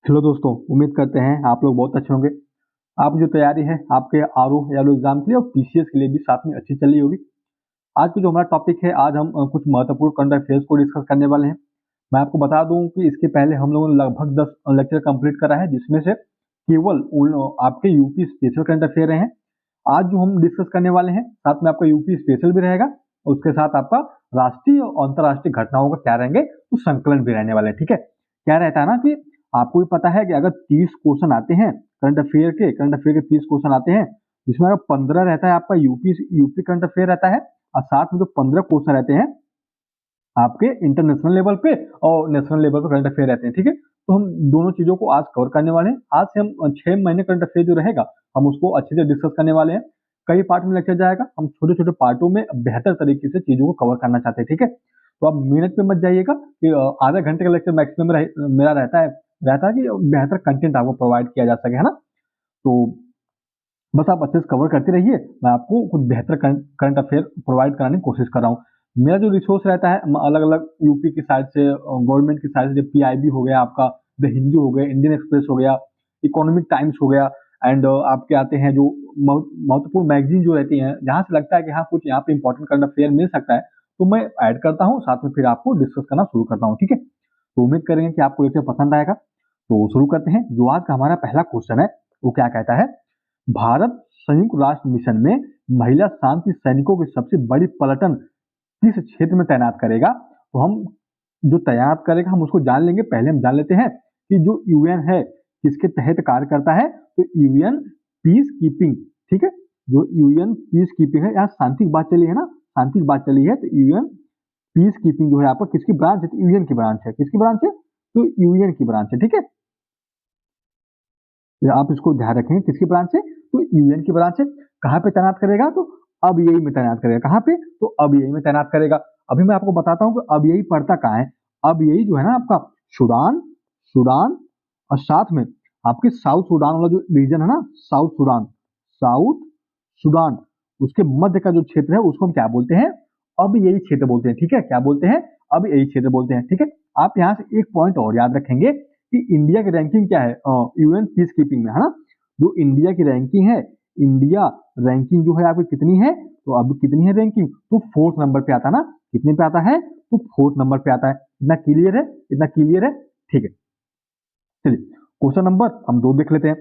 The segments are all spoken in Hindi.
हेलो दोस्तों, उम्मीद करते हैं आप लोग बहुत अच्छे होंगे। आप जो तैयारी है आपके आरओ या एग्जाम के लिए और पीसीएस के लिए भी साथ में अच्छी चल रही होगी। आज की जो हमारा टॉपिक है, आज हम कुछ महत्वपूर्ण करंट अफेयर्स को डिस्कस करने वाले हैं। मैं आपको बता दूं कि इसके पहले हम लोगों ने लगभग 10 लेक्चर कंप्लीट करा है, जिसमें से केवल आपके यूपी स्पेशल करंट अफेयर रहे हैं। आज जो हम डिस्कस करने वाले हैं, साथ में आपका यूपी स्पेशल भी रहेगा, उसके साथ आपका राष्ट्रीय और अंतर्राष्ट्रीय घटनाओं का क्या रहेंगे तो संकलन भी रहने वाले हैं। ठीक है, क्या रहता है ना कि आपको भी पता है कि अगर 30 क्वेश्चन आते हैं करंट अफेयर के 30 क्वेश्चन आते हैं, जिसमें अगर 15 रहता है आपका यूपी यूपी करंट अफेयर रहता है, और साथ में जो 15 क्वेश्चन रहते हैं आपके इंटरनेशनल लेवल पे और नेशनल लेवल पे करंट अफेयर रहते हैं। ठीक है, तो हम दोनों चीजों को आज कवर करने वाले हैं। आज से हम 6 महीने करंट अफेयर जो रहेगा, हम उसको अच्छे से डिस्कस करने वाले हैं। कई पार्ट में लेक्चर जाएगा, हम छोटे छोटे पार्टों में बेहतर तरीके से चीजों को कवर करना चाहते हैं। ठीक है, तो आप मिनट पे मत जाइएगा कि आधा घंटे का लेक्चर मैक्सिमम मेरा रहता है कि बेहतर कंटेंट आपको प्रोवाइड किया जा सके, है ना। तो बस आप अच्छे से कवर करते रहिए, मैं आपको कुछ बेहतर करंट अफेयर प्रोवाइड कराने की कोशिश कर रहा हूँ। मेरा जो रिसोर्स रहता है, अलग अलग यूपी की साइड से, गवर्नमेंट की साइड से, पीआईबी हो गया आपका, द हिंदू हो गया, इंडियन एक्सप्रेस हो गया, इकोनॉमिक टाइम्स हो गया, एंड आपके आते हैं जो महत्वपूर्ण मैगजीन जो रहती हैं, जहाँ से लगता है कि हाँ कुछ यहाँ पे इंपॉर्टेंट करंट अफेयर मिल सकता है, तो मैं ऐड करता हूँ, साथ में फिर आपको डिस्कस करना शुरू करता हूँ। ठीक है, तो उम्मीद करेंगे कि आपको लेक्चर पसंद आएगा। तो शुरू करते हैं। जो आज का हमारा पहला क्वेश्चन है, वो क्या कहता है, भारत संयुक्त राष्ट्र मिशन में महिला शांति सैनिकों की सबसे बड़ी पलटन किस क्षेत्र में तैनात करेगा। तो हम जो तैनात करेगा हम उसको जान लेंगे। पहले हम जान लेते हैं कि जो यूएन है किसके तहत कार्य करता है। तो यूएन पीस कीपिंग, ठीक है, जो यूएन पीस कीपिंग है, यहाँ शांति की बात चली है ना, शांति की बात चली है, तो यूएन पीस कीपिंग जो है आपका किसकी ब्रांच है, तो यूएन की ब्रांच है। किसकी ब्रांच है, तो यूएन की ब्रांच है। ठीक है, आप इसको ध्यान रखेंगे, किसकी ब्रांच है, तो यूएन की ब्रांच है। कहाँ पे तैनात करेगा, तो अब यही में तैनात करेगा। कहाँ पे, तो अब यही में तैनात करेगा। अभी मैं आपको बताता हूँ कि अब यही पड़ता कहाँ है। अब यही जो है ना आपका सूडान, सूडान और साथ में आपके साउथ सूडान वाला जो रीजन है ना, साउथ सूडान, साउथ सूडान, उसके मध्य का जो क्षेत्र है उसको हम क्या बोलते हैं, अब यही क्षेत्र बोलते हैं। ठीक है, क्या बोलते हैं, अब यही क्षेत्र बोलते हैं। ठीक है, आप यहाँ से एक पॉइंट और याद रखेंगे कि इंडिया की रैंकिंग क्या है यूएन पीस कीपिंग में, है ना। जो इंडिया की रैंकिंग है, इंडिया रैंकिंग जो है आपकी कितनी है, तो अब कितनी है रैंकिंग, तो 4th नंबर पे आता है ना। कितने पे आता है, तो 4th नंबर पे आता है। इतना क्लियर है, इतना क्लियर है। ठीक है, चलिए क्वेश्चन नंबर हम 2 देख लेते हैं।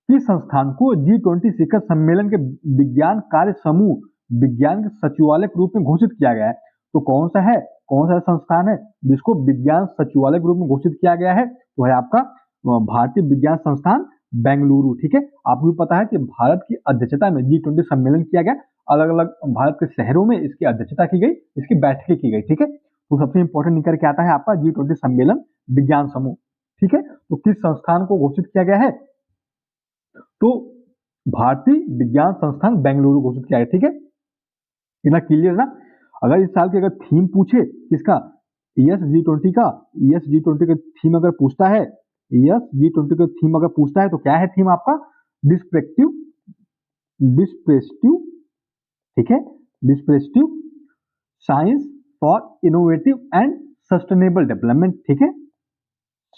किस संस्थान को G20 शिखर सम्मेलन के विज्ञान कार्य समूह विज्ञान के सचिवालय के रूप में घोषित किया गया है। तो कौन सा है, कौन सा संस्थान है जिसको विज्ञान सचिवालय के रूप में घोषित किया गया है, तो है आपका भारतीय विज्ञान संस्थान बेंगलुरु। ठीक है, आपको भी पता है कि भारत की अध्यक्षता में G20 सम्मेलन किया गया। अलग अलग भारत के शहरों में इसकी अध्यक्षता की गई, इसकी बैठकें की गई। ठीक है, तो सबसे इंपॉर्टेंट निकल के आता है आपका G20 सम्मेलन विज्ञान समूह। ठीक है, तो किस संस्थान को घोषित किया गया है, तो भारतीय विज्ञान संस्थान बेंगलुरु घोषित किया है। ठीक है, इतना क्लियर ना। अगर इस साल की अगर थीम पूछे किसका, यस G20 का, यस G20 का थीम अगर पूछता है, यस G20 का थीम अगर पूछता है, तो क्या है थीम आपका, डिस्पेक्टिव, डिस्प्रेस्टिव, ठीक है, disruptive science for innovative and sustainable development. ठीक है,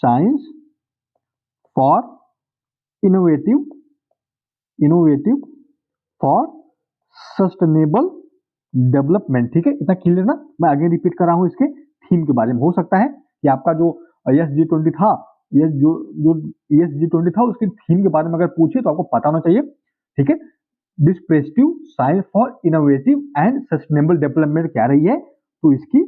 science for innovative, innovative for sustainable development. ठीक है, इतना क्लियर ना। मैं आगे रिपीट कर रहा हूं इसके थीम के बारे में। हो सकता है कि आपका जो यस G20 था, यस जो जो यस G20 था, उसके थीम के बारे में अगर पूछे तो आपको पता होना चाहिए। ठीक है, disruptive science for innovative and sustainable development क्या रही है, तो इसकी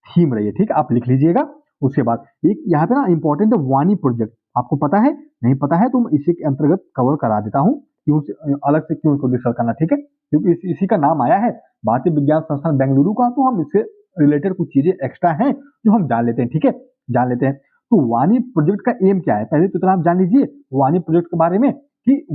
थीम रही है। ठीक है, आप लिख लीजिएगा। उसके बाद एक यहाँ पे ना इंपॉर्टेंट है वानी प्रोजेक्ट। आपको पता है, नहीं पता है तो मैं इसी के अंतर्गत कवर करा देता हूँ, क्यों अलग से क्यों इसको डिस्कस करना। ठीक है, क्योंकि इसी का नाम आया है भारतीय विज्ञान संस्थान बेंगलुरु का, तो हम इससे रिलेटेड कुछ चीजें एक्स्ट्रा हैं जो हम जान लेते हैं। ठीक है, जान लेते हैं। तो वानी प्रोजेक्ट का एम क्या है, पहले तो इतना आप जान लीजिए वानी प्रोजेक्ट के बारे में कि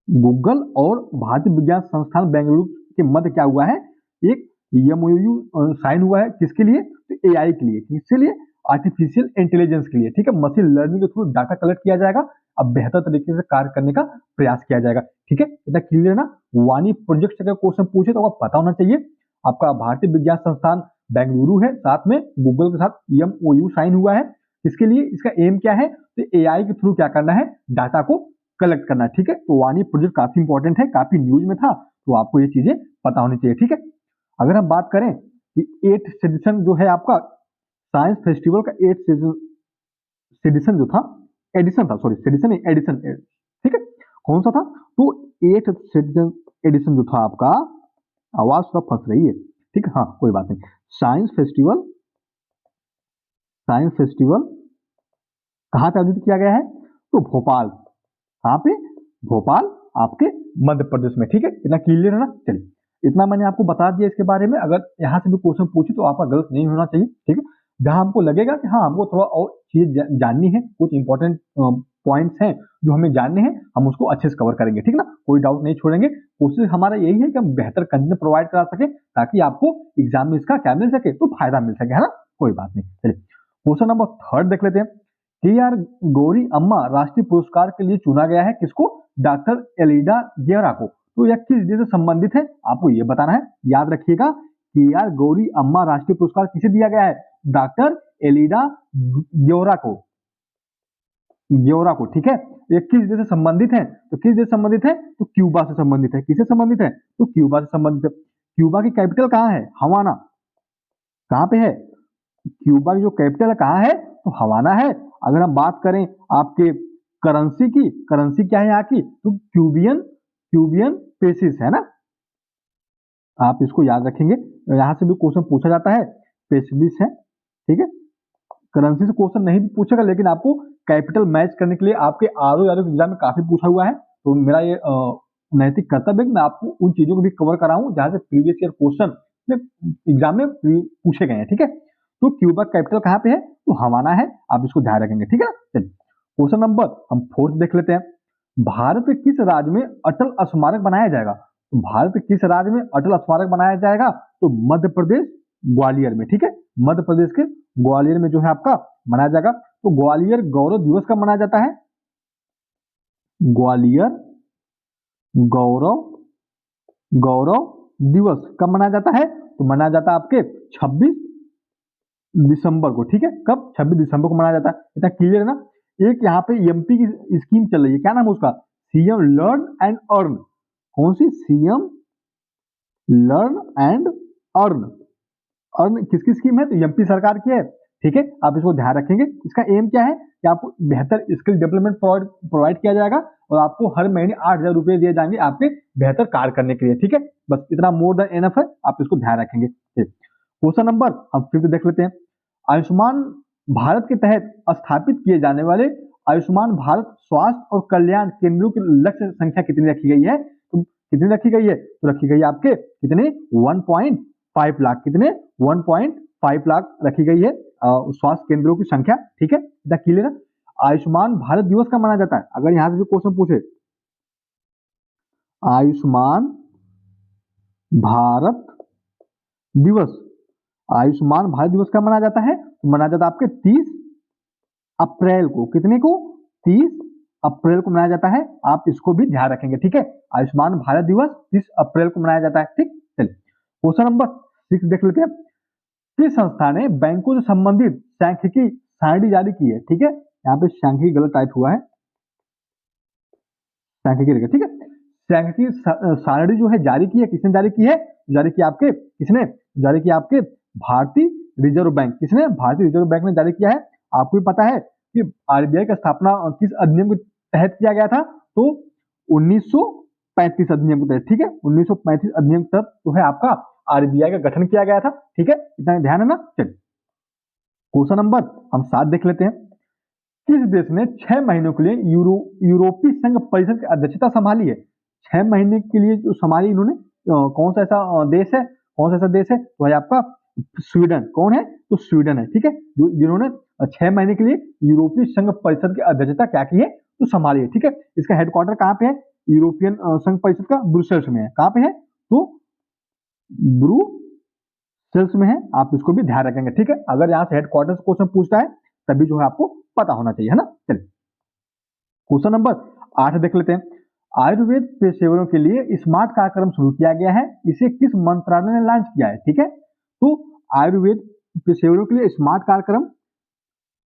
गूगल और भारतीय विज्ञान संस्थान बेंगलुरु के मध्य क्या हुआ है, एक एमओयू साइन हुआ है। किसके लिए, तो एआई के लिए। किसके लिए, आर्टिफिशियल इंटेलिजेंस के लिए। ठीक है, मशीन लर्निंग के थ्रू डाटा कलेक्ट किया जाएगा, अब बेहतर तरीके से कार्य करने का प्रयास किया जाएगा। ठीक है, इतना क्लियर ना। वानी प्रोजेक्ट से अगर क्वेश्चन पूछे तो आपको पता होना चाहिए, आपका भारतीय विज्ञान संस्थान बेंगलुरु है, साथ में गूगल के साथ एमओयू साइन हुआ है। इसके लिए इसका एम क्या है, तो एआई के थ्रू क्या करना है, डाटा को कलेक्ट करना है, ठीक है। तो वानी प्रोजेक्ट काफी इंपॉर्टेंट है, काफी न्यूज में था, तो आपको ये चीजें पता होनी चाहिए, ठीक है। अगर हम बात करें कि 8th एडिशन जो है आपका साइंस फेस्टिवल का 8th एडिशन जो था, एडिशन था, सॉरी एडिशन नहीं, एडिशन, ठीक है, कौन सा था, तो 8th एडिशन जो था आपका, आवाज थोड़ा फंस रही है, ठीक है, हाँ कोई बात नहीं। साइंस फेस्टिवल कहाँ पे आयोजित किया गया है, तो भोपाल, कहाँ पे, भोपाल आपके मध्य प्रदेश में, ठीक है। इतना क्लियर है ना, चलिए इतना मैंने आपको बता दिया इसके बारे में। अगर यहाँ से भी क्वेश्चन पूछे तो आपका गलत नहीं होना चाहिए, ठीक है। जहां हमको लगेगा कि हाँ हमको थोड़ा और चीजें जाननी है, कुछ इंपॉर्टेंट पॉइंट्स हैं जो हमें जानने हैं, हम उसको अच्छे से कवर करेंगे, ठीक ना, कोई डाउट नहीं छोड़ेंगे। कोशिश हमारा यही है कि हम बेहतर कंटेंट प्रोवाइड करा सके ताकि आपको एग्जाम में इसका क्या मिल सके, तो फायदा मिल सके, है ना, कोई बात नहीं। चलिए क्वेश्चन नंबर 3 देख लेते हैं। के.आर. गौरी अम्मा राष्ट्रीय पुरस्कार के लिए चुना गया है, किसको, डॉक्टर एलिडा गेवरा को। तो यह किस जिले से संबंधित है, आपको यह बताना है। याद रखिएगा, के.आर. गौरी अम्मा राष्ट्रीय पुरस्कार किसे दिया गया है, डॉक्टर एलिडा गेवरा को, ठीक है। ये किस देश से संबंधित है, तो किस देश से संबंधित है, तो क्यूबा से संबंधित है। किससे संबंधित है, तो क्यूबा से संबंधित है। क्यूबा की कैपिटल कहाँ है, हवाना, कहाँ पे है, क्यूबा की जो कैपिटल है कहाँ है, तो हवाना है। अगर हम बात करें आपके करेंसी की, करेंसी क्या है यहाँ की, तो क्यूबियन पेसिस है ना, आप इसको याद रखेंगे, यहाँ से भी क्वेश्चन पूछा जाता है, पेसिस है, ठीक है। करेंसी से क्वेश्चन नहीं भी पूछेगा, लेकिन आपको कैपिटल मैच करने के लिए आपके आरओ एग्जाम में काफी पूछा हुआ है, तो मेरा ये नैतिक कर्तव्य है कि मैं आपको उन चीजों को भी कवर कराऊं जहां से प्रीवियस ईयर क्वेश्चन एग्जाम में पूछे गए हैं, ठीक है। तो क्यूबा कैपिटल कहाँ पे है, तो हवाना है, आप इसको ध्यान रखेंगे, ठीक है ना। चलिए क्वेश्चन नंबर हम 4 देख लेते हैं। भारत के किस राज्य में अटल स्मारक बनाया जाएगा, तो भारत के किस राज्य में अटल स्मारक बनाया जाएगा, तो मध्य प्रदेश ग्वालियर में, ठीक है। मध्य प्रदेश के ग्वालियर में जो है आपका मनाया जाएगा। तो ग्वालियर गौरव दिवस कब मनाया जाता है, ग्वालियर गौरव दिवस कब मनाया जाता है, तो मनाया जाता है आपके 26 दिसंबर को, ठीक है। कब, 26 दिसंबर को मनाया जाता है, इतना क्लियर है ना। एक यहाँ पे एमपी की स्कीम चल रही है, क्या नाम है उसका, सीएम लर्न एंड अर्न। कौन सी, सीएम लर्न एंड अर्न किसकी स्कीम है, तो एमपी सरकार की है, ठीक है। आप इसको ध्यान रखेंगे। इसका एम क्या है कि आपको बेहतर स्किल डेवलपमेंट प्रोवाइड किया जाएगा और आपको हर महीने 8,000 रुपए दिए जाएंगे आपके बेहतर कार्य करने के लिए, ठीक है। बस इतना मोर देन एनफ है, आप इसको ध्यान रखेंगे। क्वेश्चन नंबर हम 5 देख लेते हैं। आयुष्मान भारत के तहत स्थापित किए जाने वाले आयुष्मान भारत स्वास्थ्य और कल्याण केंद्रों की लक्ष्य संख्या कितनी रखी गई है, तो कितनी रखी गई है, तो रखी गई है आपके कितने, 1.5 लाख, कितने, 1.5 लाख रखी गई है स्वास्थ्य केंद्रों की संख्या, ठीक है। इतना क्लियर है। आयुष्मान भारत दिवस कब मनाया जाता है, अगर यहां से भी क्वेश्चन पूछे, आयुष्मान भारत दिवस, आयुष्मान भारत दिवस कब मनाया जाता है, तो मनाया जाता है आपके 30 अप्रैल को, कितने को, 30 अप्रैल को मनाया जाता है, आप इसको भी ध्यान रखेंगे, ठीक है। आयुष्मान भारत दिवस 30 अप्रैल को मनाया जाता है, ठीक। चलिए क्वेश्चन नंबर 6 देख लेते हैं। किस संस्था ने बैंकों से संबंधित सांख्यिकी सारणी जारी की है, ठीक है। यहाँ पे सांख्यिकी गलत टाइप हुआ है, सांख्यिकी, ठीक है। सांख्यिकी सारणी जो है जारी की है, किसने जारी की है, जारी की आपके, किसने जारी किया, आपके भारतीय रिजर्व बैंक, किसने, भारतीय रिजर्व बैंक ने जारी किया है। आपको भी पता है कि आरबीआई का स्थापना किस अधिनियम के तहत किया गया था, तो 1935 अधिनियम के तहत, ठीक है। 1935 अधिनियम के तहत जो है आपका आरबीआई का गठन किया गया था, ठीक है। इतना ध्यान है ना। चलिए क्वेश्चन नंबर हम 7 देख लेते हैं। किस देश ने 6 महीनों के लिए यूरोपीय संघ परिषद की अध्यक्षता संभाली है, 6 महीने के लिए जो संभाली इन्होंने, कौन सा ऐसा देश है, कौन सा ऐसा देश है, तो है आपका स्वीडन। कौन है, तो स्वीडन है, ठीक है, जिन्होंने 6 महीने के लिए यूरोपीय संघ परिषद की अध्यक्षता क्या की है, तो संभाली है, ठीक है। इसका हेडक्वार्टर कहाँ पे है, यूरोपियन संघ परिषद का ब्रुसेल्स में है, कहाँ पे है, तो ब्रुसेल्स में है, आप इसको भी ध्यान रखेंगे, ठीक है। अगर यहाँ से हेडक्वार्टर से क्वेश्चन पूछता है तभी जो है आपको पता होना चाहिए, है ना। चलिए क्वेश्चन नंबर 8 देख लेते हैं। आयुर्वेद पेशेवरों के लिए स्मार्ट कार्यक्रम शुरू किया गया है, इसे किस मंत्रालय ने लॉन्च किया है, ठीक है। तो आयुर्वेद पेशेवरों के लिए स्मार्ट कार्यक्रम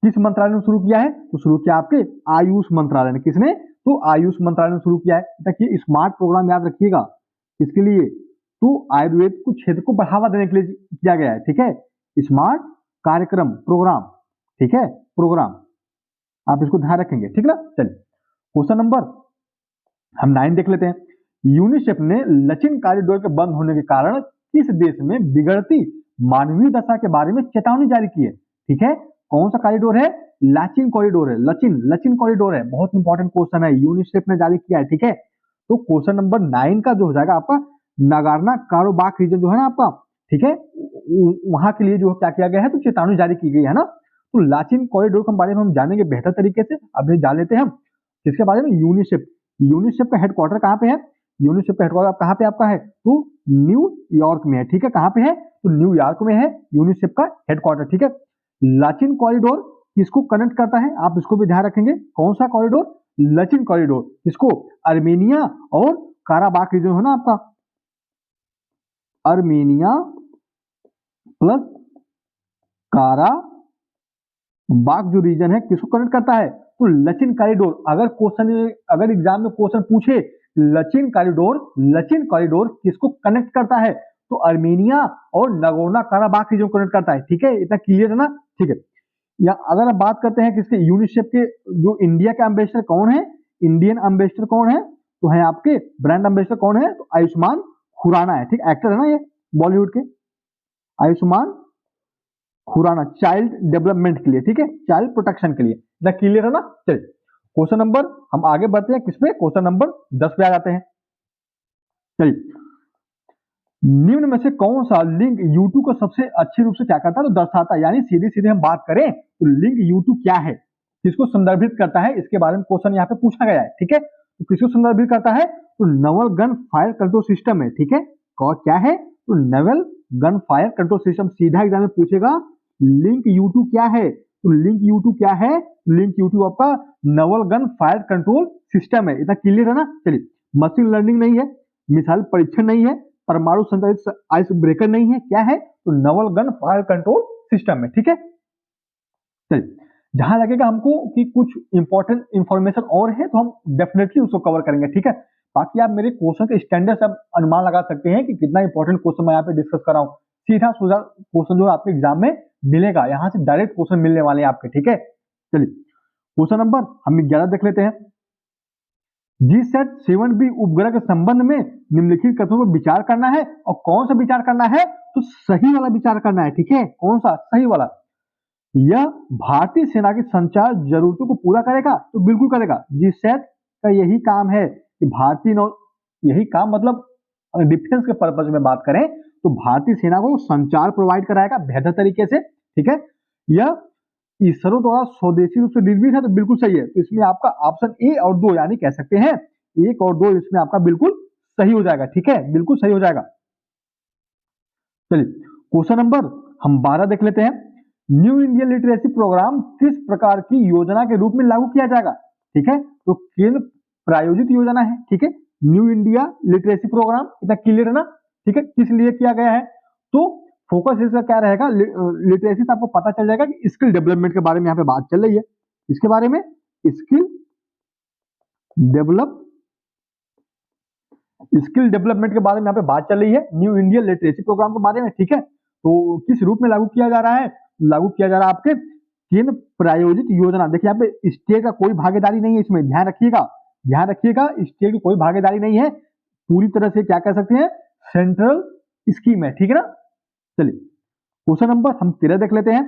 किस मंत्रालय ने शुरू किया है? तो शुरू किया आपके आयुष मंत्रालय ने। किसने? तो आयुष मंत्रालय ने शुरू किया है। देखिए स्मार्ट प्रोग्राम याद रखिएगा, किसके लिए? तो आयुर्वेद को क्षेत्र को बढ़ावा देने के लिए किया गया है, ठीक है। स्मार्ट कार्यक्रम प्रोग्राम, ठीक है, प्रोग्राम, आप इसको ध्यान रखेंगे, ठीक ना। चलिए क्वेश्चन नंबर हम 9 देख लेते हैं। यूनिसेफ ने लचिन कॉरिडोर के बंद होने के कारण किस देश में बिगड़ती मानवीय दशा के बारे में चेतावनी जारी की है? ठीक है, कौन सा कॉरिडोर है? लाचिन कॉरिडोर है, लचिन लचिन कॉरिडोर है। बहुत इंपॉर्टेंट क्वेश्चन है, यूनिसेफ ने जारी किया है, ठीक है। तो क्वेश्चन नंबर 9 का जो हो जाएगा आपका नागार्नो काराबाख रीजन जो है ना आपका, ठीक है, वहां के लिए जो क्या किया गया है, तो चेतावनी जारी की गई है ना। तो लाचिन कॉरिडोर के बारे में हम जानेंगे बेहतर तरीके से। अभी जान लेते हैं हम इसके बारे में। यूनिसेफ, यूनिसेफ का हेडक्वार्टर कहाँ पे है? यूनिसेफ का हेडक्वार्टर कहाँ पे आपका है? तो न्यूयॉर्क में है, ठीक है। कहाँ पे है? तो न्यूयॉर्क में है यूनिसेफ का हेडक्वार्टर, ठीक है। लाचिन कॉरिडोर किसको कनेक्ट करता है? आप इसको भी ध्यान रखेंगे। कौन सा कॉरिडोर? लचिन कॉरिडोर। किसको? अर्मेनिया और काराबाख रीजन है ना आपका, अर्मेनिया प्लस काराबाख जो रीजन है किसको कनेक्ट करता है? तो लचिन कॉरिडोर। अगर एग्जाम में क्वेश्चन पूछे लचिन कॉरिडोर किसको कनेक्ट करता है? तो अर्मेनिया और नगोर्नो काराबाख रीजन कनेक्ट करता है, ठीक है। इतना क्लियर है ना, ठीक है। या अगर हम बात करते हैं किसके, यूनिसेफ के जो इंडिया के एम्बेसडर कौन है? इंडियन एम्बेसडर कौन है? तो है आपके ब्रांड एम्बेसडर कौन है? तो आयुष्मान खुराना है, ठीक, एक्टर है ना ये बॉलीवुड के, आयुष्मान खुराना, चाइल्ड डेवलपमेंट के लिए, ठीक है, चाइल्ड प्रोटेक्शन के लिए। इतना क्लियर है ना। चलिए क्वेश्चन नंबर हम आगे बढ़ते हैं, किस पे? क्वेश्चन नंबर 10 पे आ जाते हैं। चलिए, निम्न में से कौन सा लिंक यूट्यूब को सबसे अच्छे रूप से क्या करता है? तो दर्शाता है। यानी सीधे सीधे हम बात करें तो लिंक यूट्यूब क्या है, किसको संदर्भित करता है, इसके बारे में क्वेश्चन यहाँ पे पूछा गया है, ठीक है। तो किसको संदर्भित करता है? तो Naval gun fire control system है, ठीक है। क्या है? तो Naval gun fire control system. सीधा एग्जाम में पूछेगा लिंक यूट्यूब क्या है? तो लिंक यूट्यूब क्या है? लिंक यूट्यूब आपका Naval gun fire control system है। इतना क्लियर है ना। चलिए, मशीन लर्निंग नहीं है, मिसाइल परीक्षण नहीं है, परमाणु संचालित आइस ब्रेकर नहीं है, क्या है? तो Naval gun fire control system है, ठीक है। चलिए, जहां लगेगा हमको कि कुछ इंपॉर्टेंट इंफॉर्मेशन और है तो हम डेफिनेटली उसको कवर करेंगे, ठीक है। बाकी आप मेरे क्वेश्चन के स्टैंडर्ड से आप अनुमान लगा सकते हैं कि कितना इंपॉर्टेंट क्वेश्चन मैं यहाँ पे डिस्कस कर रहा हूँ। सीधा सीधा क्वेश्चन जो आपके एग्जाम में मिलेगा, यहाँ से डायरेक्ट क्वेश्चन मिलने वाले हैं आपके, ठीक है। चलिए क्वेश्चन नंबर हम 11 देख लेते हैं। GSAT-7B उपग्रह के संबंध में निम्नलिखित कथनों पर विचार करना है। और कौन सा विचार करना है? तो सही वाला विचार करना है, ठीक है। कौन सा? सही वाला। यह भारतीय सेना की संचार जरूरतों को पूरा करेगा? तो बिल्कुल करेगा। GSAT का यही काम है कि यही काम मतलब डिफेंस के पर्पज में बात करें तो भारतीय सेना को संचार प्रोवाइड कराएगा बेहतर तरीके से, ठीक है। यह इसरो द्वारा स्वदेशी रूप से निर्मित है, तो बिल्कुल सही है। तो इसमें आपका ऑप्शन ए और 2 यानी कह सकते हैं 1 और 2 इसमें आपका बिल्कुल सही हो जाएगा, ठीक है, बिल्कुल सही हो जाएगा। चलिए क्वेश्चन नंबर हम 12 देख लेते हैं। न्यू इंडिया लिटरेसी प्रोग्राम किस प्रकार की योजना के रूप में लागू किया जाएगा? ठीक है, तो केंद्र प्रायोजित योजना है, ठीक है। न्यू इंडिया लिटरेसी प्रोग्राम, इतना क्लियर है ना, ठीक है। किस लिए किया गया है? तो फोकस इसका क्या रहेगा? लिटरेसी से आपको पता चल जाएगा कि स्किल डेवलपमेंट के बारे में यहाँ पे बात चल रही है। इसके बारे में स्किल डेवलपमेंट के बारे में यहाँ पे बात चल रही है, न्यू इंडिया लिटरेसी प्रोग्राम के बारे में, ठीक है। तो किस रूप में लागू किया जा रहा है? लागू किया जा रहा है आपके केंद्र प्रायोजित योजना। देखिए यहाँ पे स्टेट का कोई भागीदारी नहीं है इसमें, ध्यान रखिएगा स्टेट की कोई भागीदारी नहीं है, पूरी तरह से क्या कह सकते हैं सेंट्रल स्कीम है, ठीक है ना। चलिए क्वेश्चन नंबर हम 13 देख लेते हैं।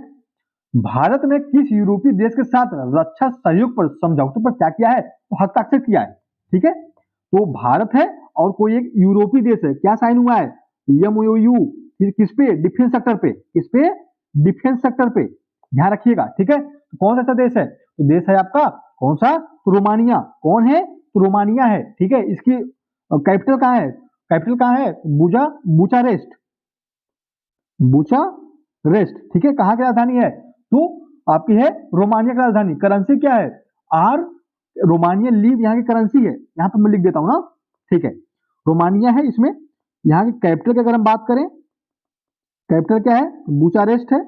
भारत ने किस यूरोपीय देश के साथ रक्षा सहयोग पर समझौते पर क्या किया है? तो हस्ताक्षर किया है, ठीक है। तो भारत है और कोई एक यूरोपीय देश है, क्या साइन हुआ है? MOU किस पे? डिफेंस सेक्टर पे। किस पे? डिफेंस सेक्टर पे, ध्यान रखिएगा, ठीक है। तो कौन सा देश है? तो देश है आपका कौन सा? तो रोमानिया। कौन है? तो रोमानिया है, ठीक है। इसकी कैपिटल कहाँ है? कैपिटल कहाँ है? बुचारेस्ट, ठीक है। कहाँ की राजधानी है? तो आपकी है रोमानिया की राजधानी। करेंसी क्या है? आर, रोमानिया लीव यहाँ की करेंसी है, यहाँ पे मैं लिख देता हूं ना, ठीक है। रोमानिया है इसमें। यहाँ की कैपिटल की अगर हम बात करें, कैपिटल क्या है? बुचारेस्ट है,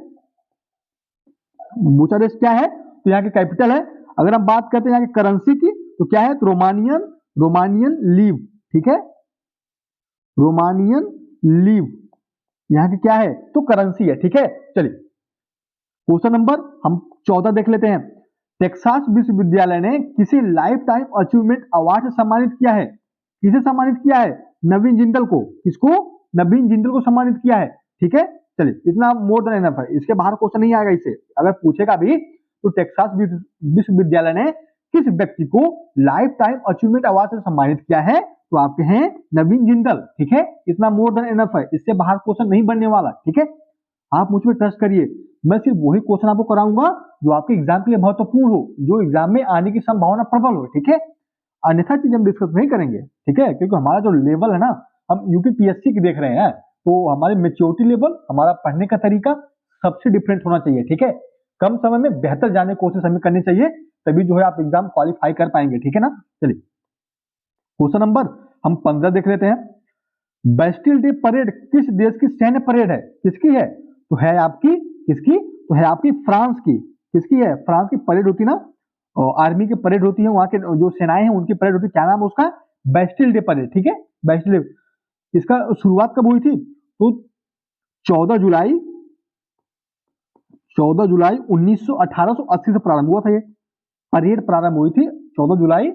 बुचारेस्ट क्या है? तो यहाँ की कैपिटल है। अगर हम बात करते हैं यहाँ की करेंसी की, तो क्या है? तो रोमानियन लीव, ठीक है, रोमानियन लीव यहाँ की क्या है? तो करेंसी है, ठीक है। चलिए क्वेश्चन नंबर हम 14 देख लेते हैं। टेक्सास विश्वविद्यालय ने किसे लाइफ टाइम अचीवमेंट अवार्ड से सम्मानित किया है? किसे सम्मानित किया है? नवीन जिंदल को। किसको? नवीन जिंदल को सम्मानित किया है, ठीक है। चलिए इतना मोर देन एनफ है, इसके बाहर क्वेश्चन नहीं आएगा। इसे अगर पूछेगा भी तो टेक्सास विश्वविद्यालय ने किस व्यक्ति को लाइफ टाइम अचीवमेंट अवार्ड से सम्मानित किया है? तो आपके हैं नवीन जिंदल, ठीक है। इतना मोर देन एनफ है, इससे बाहर क्वेश्चन नहीं बनने वाला, ठीक है। आप मुझ पर ट्रस्ट करिए, मैं सिर्फ वही क्वेश्चन आपको कराऊंगा जो आपके एग्जाम के लिए महत्वपूर्ण हो, जो एग्जाम में आने की संभावना प्रबल हो, ठीक है। अन्यथा चीज हम डिस्कस नहीं करेंगे, ठीक है, क्योंकि हमारा जो लेवल है ना, हम यूपीपीएससी की देख रहे हैं, तो हमारी मेच्योरिटी लेवल, हमारा पढ़ने का तरीका सबसे डिफरेंट होना चाहिए, ठीक है। कम समय में बेहतर जाने की कोशिश हमें करनी चाहिए, तभी जो है आप एग्जाम क्वालिफाई कर पाएंगे, ठीक है ना। चलिए क्वेश्चन नंबर हम 15 देख लेते हैं। बेस्टिल डे परेड किस देश की सैन्य परेड है? किसकी है? तो है आपकी किसकी? तो है आपकी फ्रांस की। किसकी है? फ्रांस की परेड होती ना, आर्मी की परेड होती है, वहां के जो सेनाएं हैं उनकी परेड होती है। क्या नाम है उसका? बेस्टिल डे परेड, ठीक है, बेस्टिल डे। इसका शुरुआत कब हुई थी? तो 14 जुलाई 1880 से प्रारंभ हुआ था। ये परेड प्रारंभ हुई थी 14 जुलाई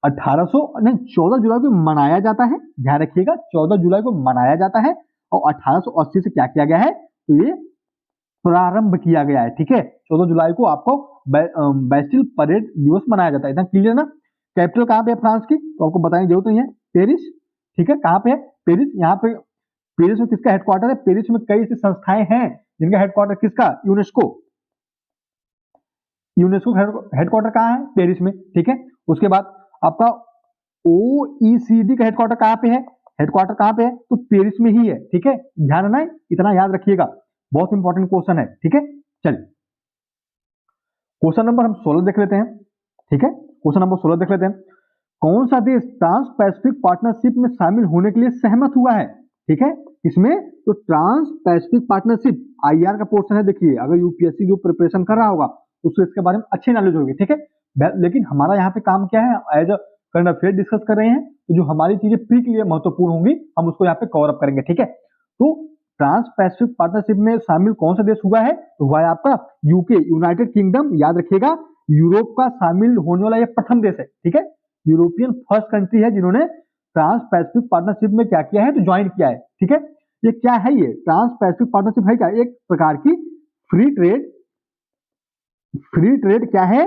14 जुलाई को मनाया जाता है, ध्यान रखिएगा, 14 जुलाई को मनाया जाता है, और 1880 से क्या किया गया है? तो ये प्रारंभ किया गया है, ठीक है। 14 जुलाई को आपको बेस्टिल परेड दिवस मनाया जाता है, इतना क्लियर ना। कैपिटल कहाँ पे है फ्रांस की? तो आपको बताने की जरूरत नहीं है, पेरिस, ठीक है। कहाँ पे है? पेरिस। यहाँ पे पेरिस में किसका हेडक्वार्टर है? पेरिस में कई ऐसी संस्थाएं हैं जिनका हेडक्वार्टर किसका? यूनेस्को। यूनेस्को हेडक्वार्टर कहाँ है? पेरिस में, ठीक है। उसके बाद आपका ओईसीडी का हेडक्वार्टर कहाँ पे है? हेडक्वार्टर कहाँ पे है? तो पेरिस में ही है, ठीक है। ध्यान रखना है, इतना याद रखिएगा, बहुत इंपॉर्टेंट क्वेश्चन है, ठीक है। चलिए क्वेश्चन नंबर हम 16 देख लेते हैं, ठीक है। क्वेश्चन नंबर 16 देख लेते हैं। कौन सा देश ट्रांस पैसिफिक पार्टनरशिप में शामिल होने के लिए सहमत हुआ है? ठीक है, इसमें तो ट्रांस पैसिफिक पार्टनरशिप आईआर का पोर्शन है। देखिए अगर यूपीएससी जो प्रिपरेशन कर रहा होगा उसको इसके बारे में अच्छी नॉलेज होगी, ठीक है। लेकिन हमारा यहाँ पे काम क्या है? As a current affair discuss कर रहे हैं, तो जो हमारी चीजें प्री के लिए महत्वपूर्ण होंगी हम उसको यहाँ पे कवर अप करेंगे, ठीक है। तो ट्रांस पैसिफिक पार्टनरशिप में शामिल कौन सा देश हुआ है? तो हुआ है आपका यूके, यूनाइटेड किंगडम। याद रखिएगा यूरोप का शामिल होने वाला यह प्रथम देश है, ठीक है। यूरोपियन फर्स्ट कंट्री है जिन्होंने ट्रांस पैसिफिक पार्टनरशिप में क्या किया है? तो ज्वाइन किया है, ठीक है। ये क्या है? ये ट्रांस पैसिफिक पार्टनरशिप है क्या? एक प्रकार की फ्री ट्रेड क्या है?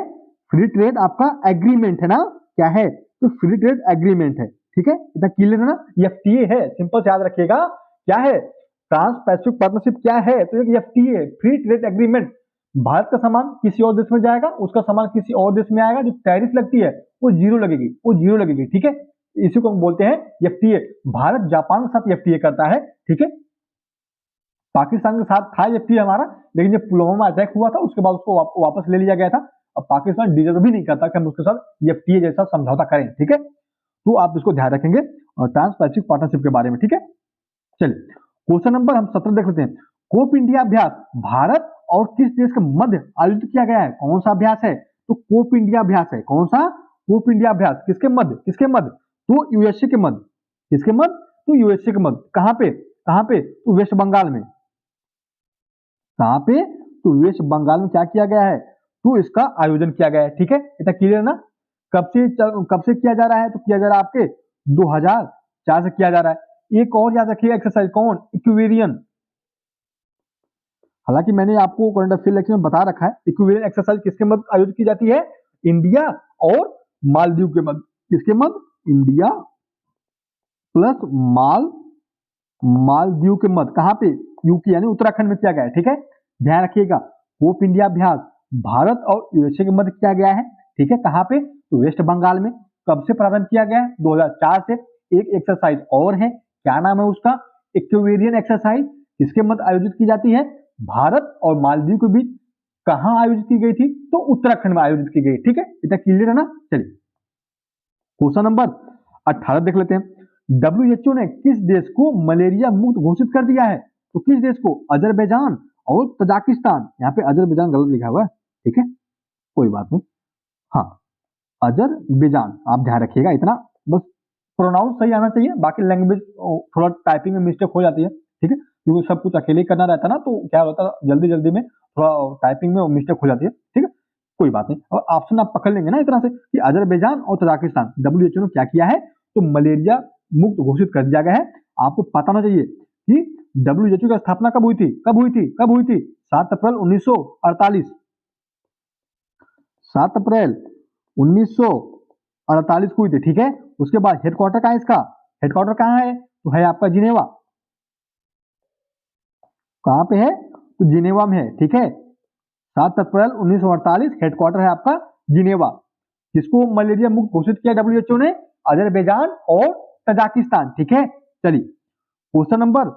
फ्री ट्रेड आपका एग्रीमेंट है ना, क्या है? तो फ्री ट्रेड एग्रीमेंट है, ठीक है। इतना क्लियर है ना। एफटीए है, सिंपल से याद रखिएगा, क्या है? ट्रांस पैसिफिक पार्टनरशिप क्या है? तो एक FTA, free trade agreement. Bharat का सामान किसी और देश में जाएगा, उसका सामान किसी और देश में आएगा, जो टैरिफ लगती है वो जीरो लगेगी, ठीक है। इसी को हम बोलते हैं एफटीए। भारत जापान के साथ एफटीए करता है, ठीक है। पाकिस्तान के साथ था एफटीए हमारा, लेकिन जब पुलवामा अटैक हुआ था उसके बाद उसको वापस ले लिया गया था। अब पाकिस्तान डिजर्व भी नहीं करता कि हम उसके साथ एफटीए जैसा समझौता करें, ठीक है। तो आप इसको ध्यान रखेंगे और ट्रांस पैसिफिक पार्टनरशिप के बारे में, ठीक है। चलिए क्वेश्चन नंबर हम 17 देख लेते हैं। कोप इंडिया अभ्यास भारत और किस देश के मध्य आयोजित किया गया है? कौन सा अभ्यास है? तो कोप इंडिया अभ्यास है। कौन सा? कोप इंडिया अभ्यास। किसके मध्य? तो यूएसए के मध्य। किसके मध्य? तो यूएसए के मध्य। कहां पे? तो वेस्ट बंगाल में। कहां पे? तो वेस्ट बंगाल में क्या किया गया है? तो इसका आयोजन किया गया है, ठीक है। इतना क्लियर ना। कब से किया जा रहा है? तो किया जा रहा है आपके 2004 से किया जा रहा है। एक और याद रखिएगा एक्सरसाइज, कौन? इक्वेरियन। हालांकि मैंने आपको करंट अफेयर लेक्चर में बता रखा है, इक्वेरियन एक्सरसाइज किसके मध्य आयोजित की जाती है? इंडिया और मालदीव के मध्य। किसके मध्य? इंडिया प्लस मालदीव के मध्य। कहां पे? यूके यानी उत्तराखंड में किया गया है, ठीक है। ध्यान रखिएगा कोप इंडिया अभ्यास भारत और यूएसए के मध्य किया गया है, ठीक है। कहां पे? तो वेस्ट बंगाल में। कब से प्रारंभ किया गया है? 2004 से। एक एक्सरसाइज और है, क्या नाम है उसका? इक्वेरियन एक्सरसाइज। किसके मध्य आयोजित की जाती है? भारत और मालदीव के बीच। कहां आयोजित की गई थी? तो उत्तराखंड में आयोजित की गई, ठीक है। इतना क्लियर है ना। चलिए क्वेश्चन नंबर 18 देख लेते हैं। डब्ल्यूएचओ ने किस देश को मलेरिया मुक्त घोषित कर दिया है? तो किस देश को? अजरबैजान और तजाकिस्तान, यहाँ पे अजरबैजान गलत लिखा हुआ है, ठीक है, कोई बात नहीं, हाँ अजरबैजान, आप ध्यान रखिएगा इतना, बस प्रोनाउंस सही आना चाहिए, बाकी लैंग्वेज थोड़ा टाइपिंग में मिस्टेक हो जाती है, ठीक है, क्योंकि सब कुछ अकेले ही करना रहता है ना, तो क्या होता है जल्दी जल्दी में थोड़ा टाइपिंग में मिस्टेक हो जाती है, ठीक है, कोई बात नहीं। और ऑप्शन आप पकड़ लेंगे ना इस तरह से कि अजरबैजान और तजाकिस्तान, WHO ने क्या किया है, तो मलेरिया मुक्त घोषित कर दिया गया है। आपको पता होना चाहिए कि WHO की स्थापना कब हुई थी, कब हुई थी, कब हुई थी, 7 अप्रैल 1948, 7 अप्रैल 1948 को हुई थी, ठीक है। उसके बाद हेडक्वार्टर कहाँ है इसका, हेडक्वार्टर कहाँ है, तो है आपका जिनेवा, कहाँ पे है, तो जिनेवा में है, ठीक है। 7 अप्रैल 1948 हेडक्वार्टर है आपका जिनेवा। जिसको मलेरिया मुक्त घोषित किया WHO ने, अजरबैजान और तजाकिस्तान, ठीक है। चलिए क्वेश्चन नंबर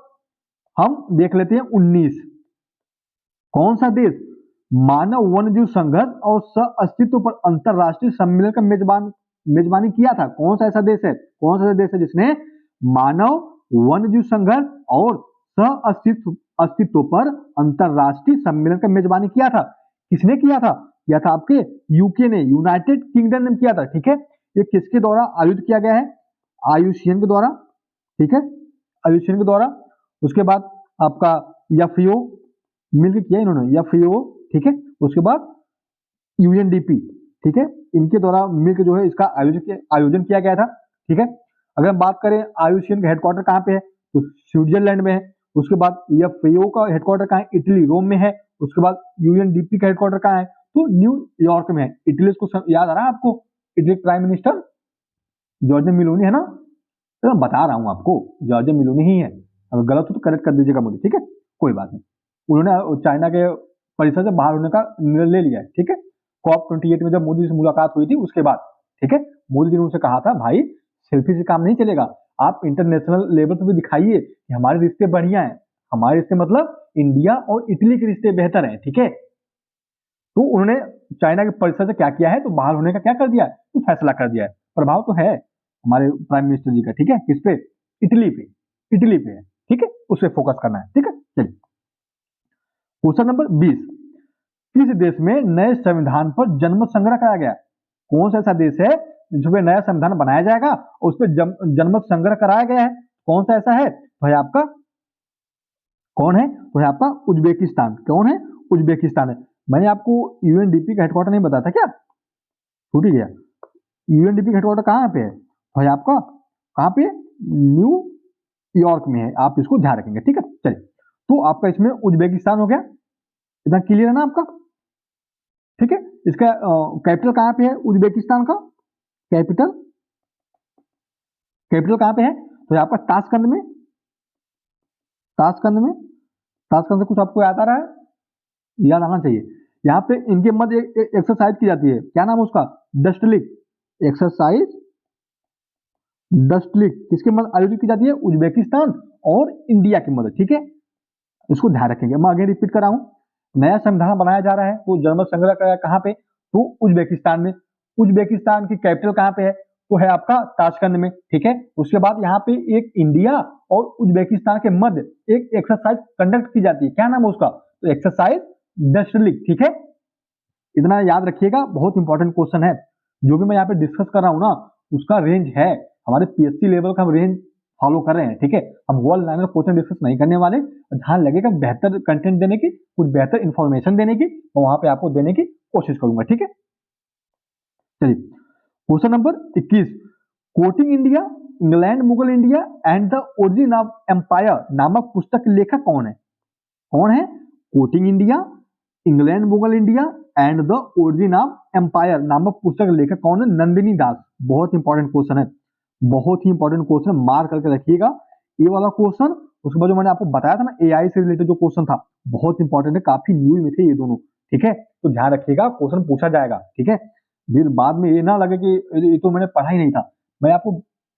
हम देख लेते हैं 19। कौन सा देश मानव वन्यजीव संघर्ष और सह अस्तित्व पर अंतरराष्ट्रीय सम्मेलन का मेजबानी किया था, कौन सा ऐसा देश है, कौन सा ऐसा देश है जिसने मानव वन्यजीव संघर्ष और सह अस्तित्व पर अंतरराष्ट्रीय सम्मेलन का मेजबानी किया था, किसने किया था आपके यूके ने, यूनाइटेड किंगडम ने किया था, ठीक है। ये किसके द्वारा आयोजित किया गया है, IUCN के द्वारा, ठीक है, IUCN के द्वारा। उसके बाद आपका FAO मिलकर किया इन्होंने, FAO, ठीक है। उसके बाद UNDP, ठीक है, इनके द्वारा मिलकर जो है इसका आयोजन किया गया था, ठीक है। अगर हम बात करें IUCN का हेडक्वार्टर कहाँ पे है, तो स्विट्जरलैंड में है। उसके बाद FAO का हेडक्वार्टर कहाँ है, इटली, रोम में है। उसके बाद UNDP का हेडक्वार्टर कहाँ है, तो न्यूयॉर्क में है। इटली को याद आ रहा है आपको, Italy prime minister Giorgia Meloni है ना, तो मैं बता रहा हूँ आपको जॉर्जिया मेलोनी ही है, अगर गलत हो तो करेक्ट कर दीजिएगा मुझे, ठीक है, कोई बात नहीं। उन्होंने चाइना के परिसर से बाहर होने का निर्णय ले लिया है, ठीक है। COP28 में जब मोदी जी से मुलाकात हुई थी उसके बाद, ठीक है, मोदी जी ने उनसे कहा था भाई सेल्फी से काम नहीं चलेगा, आप इंटरनेशनल लेवल पर भी दिखाइए कि हमारे रिश्ते बढ़िया हैं, हमारे रिश्ते मतलब इंडिया और इटली के रिश्ते बेहतर हैं, ठीक है। तो उन्होंने चाइना के परिसर से क्या किया है, तो बाहर होने का क्या कर दिया है, तो फैसला कर दिया है। प्रभाव तो है हमारे प्राइम मिनिस्टर जी का, ठीक है, किस पे, इटली पे, इटली पे है, ठीक है, उस पर फोकस करना है, ठीक है। चलिए क्वेश्चन नंबर 20। किस देश में नए संविधान पर जनमत संग्रह कराया गया, कौन सा ऐसा देश है जिसमें नया संविधान बनाया जाएगा और उस पर जनमत संग्रह कराया गया है, कौन सा ऐसा है, तो है आपका, कौन है, तो है आपका उज्बेकिस्तान। कौन है, उज्बेकिस्तान है। मैंने आपको UNDP का हेडक्वार्टर नहीं बताया था क्या, छूट ही गया। UNDP का हेडक्वार्टर कहाँ पे है, तो है आपका कहाँ पे, न्यूयॉर्क में है, आप इसको ध्यान रखेंगे, ठीक है। चलिए तो आपका इसमें उज्बेकिस्तान हो गया, इतना क्लियर है ना आपका, ठीक है। इसका कैपिटल कहाँ पे है उज्बेकिस्तान का, कैपिटल कैपिटल कहाँ पे है, तो है आपका ताशकंद में, ताशकंद में, ताशकंद से कुछ आपको याद आ रहा है, याद आना चाहिए। यहाँ पे इनके मध्य एक्सरसाइज की जाती है, क्या नाम है उसका, डस्टलिक एक्सरसाइज, डस्टलिक किसके मध्य आयोजित की जाती है, उज्बेकिस्तान और इंडिया के मध्य, ठीक है, इसको ध्यान रखेंगे। मैं आगे रिपीट कर रहा हूँ, नया संविधान बनाया जा रहा है तो जनमत संग्रह कराया कहाँ पे, तो उज्बेकिस्तान में। उज्बेकिस्तान की कैपिटल कहाँ पे है, तो है आपका ताशकंद में, ठीक है। उसके बाद यहाँ पे एक इंडिया और उज्बेकिस्तान के मध्य एक एक्सरसाइज कंडक्ट की जाती है, क्या नाम है उसका, तो एक्सरसाइज डस्टलिक, ठीक है। इतना याद रखिएगा, बहुत इंपॉर्टेंट क्वेश्चन है। जो भी मैं यहाँ पे डिस्कस कर रहा हूँ ना, उसका रेंज है, हमारे PSC लेवल का हम रेंज फॉलो कर रहे हैं, ठीक है। हम वर्ल्ड लाइनर क्वेश्चन डिस्कस नहीं करने वाले, ध्यान लगेगा बेहतर कंटेंट देने की, कुछ बेहतर इंफॉर्मेशन देने की, और वहां पे आपको देने की कोशिश करूंगा, ठीक है। चलिए question number 21। Courting India, England Mughal India and the origin of empire नामक पुस्तक के लेखक कौन है, कौन है, courting India, England Mughal India and the origin of empire नामक पुस्तक के लेखक कौन है, नंदिनी दास। बहुत इंपॉर्टेंट क्वेश्चन है, बहुत ही इंपॉर्टेंट क्वेश्चन, मार्क करके रखिएगा ये वाला क्वेश्चन। उसके बाद जो मैंने आपको बताया था ना AI से रिलेटेड जो क्वेश्चन था, बहुत इंपॉर्टेंट है, काफी न्यूज में थे ये दोनों, ठीक है। तो ध्यान रखिएगा, क्वेश्चन पूछा जाएगा, ठीक है। फिर बाद में ये ना लगे कि ये तो मैंने पढ़ा ही नहीं था। मैं आपको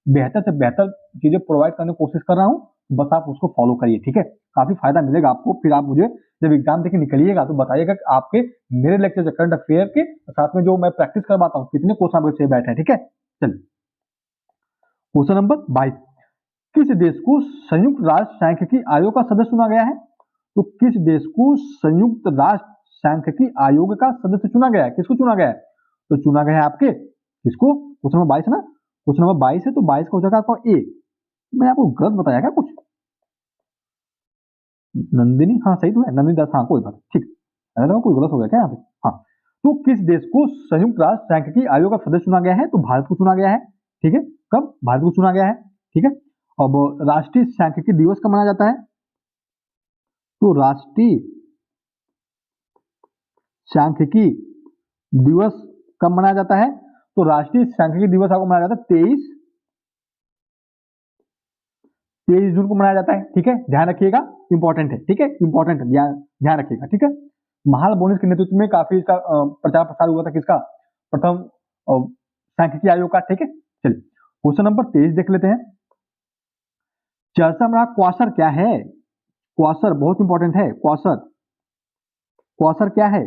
बेहतर से बेहतर चीजें प्रोवाइड करने की कोशिश कर रहा हूँ, बस आप उसको फॉलो करिए, ठीक है। काफी फायदा मिलेगा आपको। फिर आप मुझे जब एग्जाम देके निकलिएगा तो बताइएगा कि आपके मेरे लेक्चर करंट अफेयर के साथ में जो मैं प्रैक्टिस करवाता हूँ कितने क्वेश्चन आपके सही बैठे हैं, ठीक है। चलिए क्वेश्चन नंबर 22। किस देश को संयुक्त राष्ट्र सांख्यिकी आयोग का सदस्य चुना गया है, तो किस देश को संयुक्त राष्ट्र सांख्यिकी आयोग का सदस्य चुना गया है? किसको चुना गया है? तो चुना गया है आपके किसको? क्वेश्चन नंबर 22 है ना, क्वेश्चन नंबर 22 है, तो 22 का हो जाएगा आपका ए। मैं आपको गलत बताया क्या कुछ? नंदिनी, हाँ सही तो है, नंदिनी दास, हाँ कोई बात ठीक, कोई गलत हो गया क्या यहाँ पे? हाँ, तो किस देश को संयुक्त राष्ट्र सांख्यिकी आयोग का सदस्य चुना गया है? तो भारत को चुना गया है, ठीक है। कब? भारत को चुना गया है, ठीक है। अब राष्ट्रीय सांख्यिकी दिवस कब मनाया जाता है? तो राष्ट्रीय सांख्यिकी दिवस कब मनाया जाता है? तो राष्ट्रीय सांख्यिकी दिवस आपको मनाया जाता है 23 जून को मनाया जाता है, ठीक है। ध्यान रखिएगा, इंपॉर्टेंट है, ठीक है, इंपॉर्टेंट है, ध्यान रखिएगा, ठीक है। महाल बोनिस के नेतृत्व में काफी इसका प्रचार प्रसार हुआ था, किसका? प्रथम सांख्यिकी आयोग का, ठीक है। चलिए क्वेश्चन नंबर 23 देख लेते हैं। चर्चा में क्वासर क्या है? क्वासर बहुत इंपॉर्टेंट है। क्वासर, क्वासर क्या है?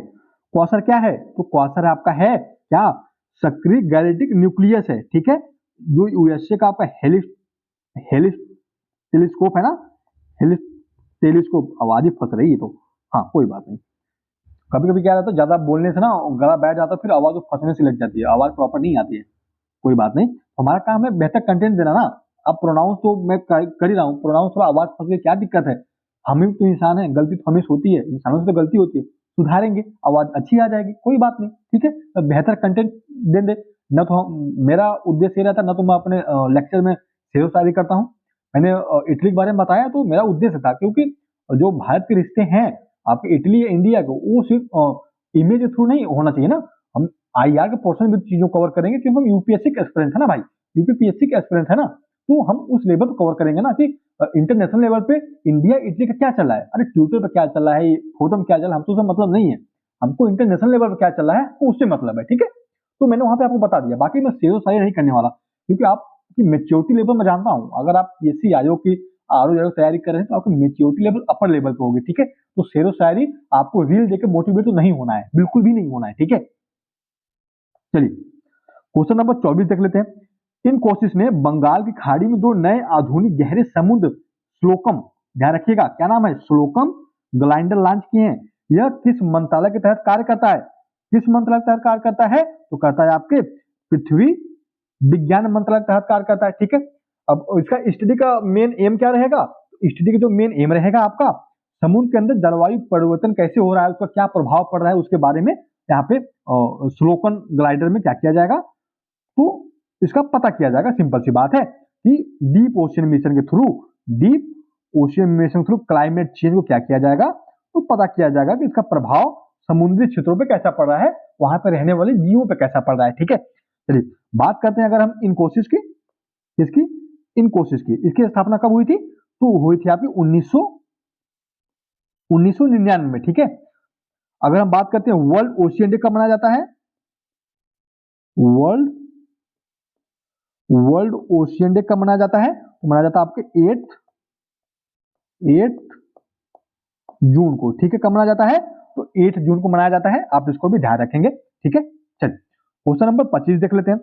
क्वासर क्या है? तो क्वासर आपका है क्या? सक्रिय गैलेक्टिक न्यूक्लियस है, ठीक है। जो यूएसए का आपका हेलिस टेलीस्कोप है ना, हेलिस टेलीस्कोप, आवाज ही फंस रही है तो, हाँ कोई बात नहीं। कभी कभी क्या रहता है, ज्यादा बोलने से ना गला बैठ जाता है, फिर आवाज फंसने से लग जाती है, आवाज प्रॉपर नहीं आती है, कोई बात नहीं। हमारा काम है बेहतर कंटेंट देना ना। अब प्रोनाउंस तो मैं कर ही रहा हूँ, प्रोनाउंस थोड़ा आवाज फंस गई, क्या दिक्कत है? हम ही तो इंसान है, गलती तो हमें होती है, इंसानों से तो गलती होती है, सुधारेंगे, आवाज अच्छी आ जाएगी, कोई बात नहीं, ठीक है। तो बेहतर कंटेंट दे न, तो मेरा उद्देश्य ये रहता, न तो मैं अपने लेक्चर में शेरो शायरी करता हूँ। मैंने इटली के बारे में बताया तो मेरा उद्देश्य था, क्योंकि जो भारत के रिश्ते हैं आपके इटली या इंडिया को, वो सिर्फ इमेज के थ्रू नहीं होना चाहिए ना। हम आईआर के पोर्शन में चीजों कवर करेंगे, क्योंकि हम यूपीएससी के एस्पिरेंट है ना भाई, यूपीपीएससी के एस्पिरेंट है ना, तो हम उस लेवल पर कवर करेंगे ना कि इंटरनेशनल लेवल पे इंडिया इटली का क्या चल रहा है, अरे ट्विटर पर क्या चल रहा है, फोटो में क्या चल रहा है, हमको उससे मतलब नहीं है, हमको इंटरनेशनल लेवल पर क्या चल रहा है तो उससे मतलब है, ठीक है। तो मैंने वहां पे आपको बता दिया, बाकी मैं शेरो शायरी नहीं करने वाला, क्योंकि आपकी मेच्योरिटी लेवल मैं जानता हूँ। अगर आप पीएससी आयोग की आरओ तैयारी कर रहे हैं तो आपकी मेच्योरिटी लेवल अपर लेवल पे होगी, ठीक है। तो शेरो शायरी आपको रील देकर मोटिवेट तो नहीं होना है, बिल्कुल भी नहीं होना है, ठीक है। चलिए क्वेश्चन नंबर 24 देख लेते हैं। इन कोशिश ने बंगाल की खाड़ी में 2 नए आधुनिक गहरे समुद्र स्लोकम, ध्यान रखिएगा क्या नाम है, स्लोकम ग्लाइडर लॉन्च किए हैं। यह किस मंत्रालय के तहत कार्य करता है? किस मंत्रालय के तहत कार्य करता है? तो करता है आपके पृथ्वी विज्ञान मंत्रालय के तहत कार्य करता है, ठीक है। अब इसका स्टडी का मेन एम क्या रहेगा? स्टडी का जो मेन एम रहेगा आपका, समुद्र के अंदर जलवायु परिवर्तन कैसे हो रहा है, उसका क्या प्रभाव पड़ रहा है, उसके बारे में यहाँ पे स्लोकन ग्लाइडर में क्या किया जाएगा, तो इसका पता किया जाएगा। सिंपल सी बात है कि डीप ओशियन मिशन के through, deep ocean mission through climate change को क्या किया जाएगा, तो पता किया जाएगा कि इसका प्रभाव समुद्री क्षेत्रों पे कैसा पड़ रहा है, वहां पर रहने वाले जीवों पे कैसा पड़ रहा है, ठीक है। चलिए बात करते हैं अगर हम इनकोसिस की, इसकी इनकोसिस की, इसकी स्थापना कब हुई थी? तो हुई थी आपकी 1999 में, ठीक है। अगर हम बात करते हैं वर्ल्ड ओशियन डे कब मनाया जाता है? वर्ल्ड ओशियन डे कब मनाया जाता है? तो मनाया जाता है आपके 8 जून को, ठीक है। कब मनाया जाता है? तो 8 जून को मनाया जाता है, आप इसको भी ध्यान रखेंगे, ठीक है। चलिए क्वेश्चन नंबर 25 देख लेते हैं।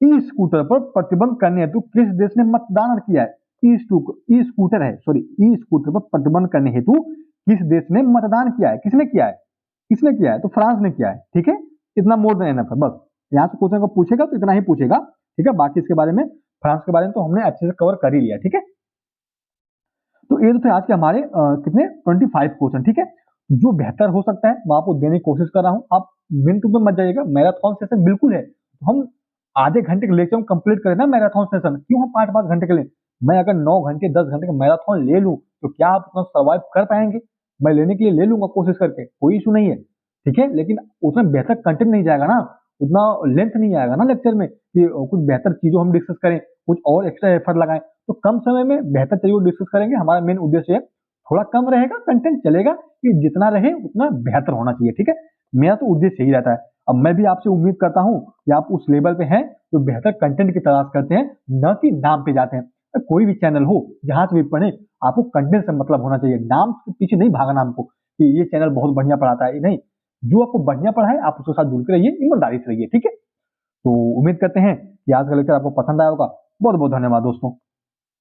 ई स्कूटर पर प्रतिबंध करने हेतु किस देश ने मतदान किया है? ई स्कूटर है, सॉरी, ई स्कूटर पर प्रतिबंध करने हेतु किस देश ने मतदान किया है? किसने किया है? किसने किया है? तो फ्रांस ने किया है, ठीक है। इतना मोर देन एनफ है, बस यहाँ से क्वेश्चन को पूछेगा तो इतना ही पूछेगा, ठीक है। बाकी इसके बारे में, फ्रांस के बारे में तो हमने अच्छे से कवर कर ही लिया, ठीक है। तो ये तो थे आज के हमारे कितने 25 क्वेश्चन, ठीक है। जो बेहतर हो सकता है मैं आपको देने की कोशिश कर रहा हूँ। आप मिनट में मत जाइएगा, मैराथन सेशन बिल्कुल है, हम आधे घंटे के लेक्चर कंप्लीट करें ना मैराथन सेशन, क्यों हम 5-5 घंटे के लिए? मैं अगर 9 घंटे 10 घंटे का मैराथन ले लूं तो क्या आप उतना सर्वाइव कर पाएंगे? मैं लेने के लिए ले लूंगा कोशिश करके, कोई इशू नहीं है, ठीक है। लेकिन उतना बेहतर कंटेंट नहीं जाएगा ना, उतना लेंथ नहीं आएगा ना लेक्चर में कि कुछ बेहतर चीजों हम डिस्कस करें, कुछ और एक्स्ट्रा एफर्ट लगाएं। तो कम समय में बेहतर चीजों डिस्कस करेंगे, हमारा मेन उद्देश्य है। थोड़ा कम रहेगा कंटेंट चलेगा, कि जितना रहे उतना बेहतर होना चाहिए, ठीक है। मेरा तो उद्देश्य यही रहता है। अब मैं भी आपसे उम्मीद करता हूँ कि आप उस लेवल पे हैं जो बेहतर कंटेंट की तलाश करते हैं, न कि नाम पे जाते हैं। कोई भी चैनल हो, जहां से भी पढ़े, आपको कंटेंट से मतलब होना चाहिए, नाम के पीछे नहीं भागना हमको कि ये चैनल बहुत बढ़िया पढ़ाता है, नहीं। जो आपको बढ़िया पढ़ाए आप उसके साथ जुड़ के रहिए, ईमानदारी से रहिए, ठीक है। तो उम्मीद करते हैं कि आज का लेक्चर आपको पसंद आया होगा। बहुत बहुत धन्यवाद दोस्तों।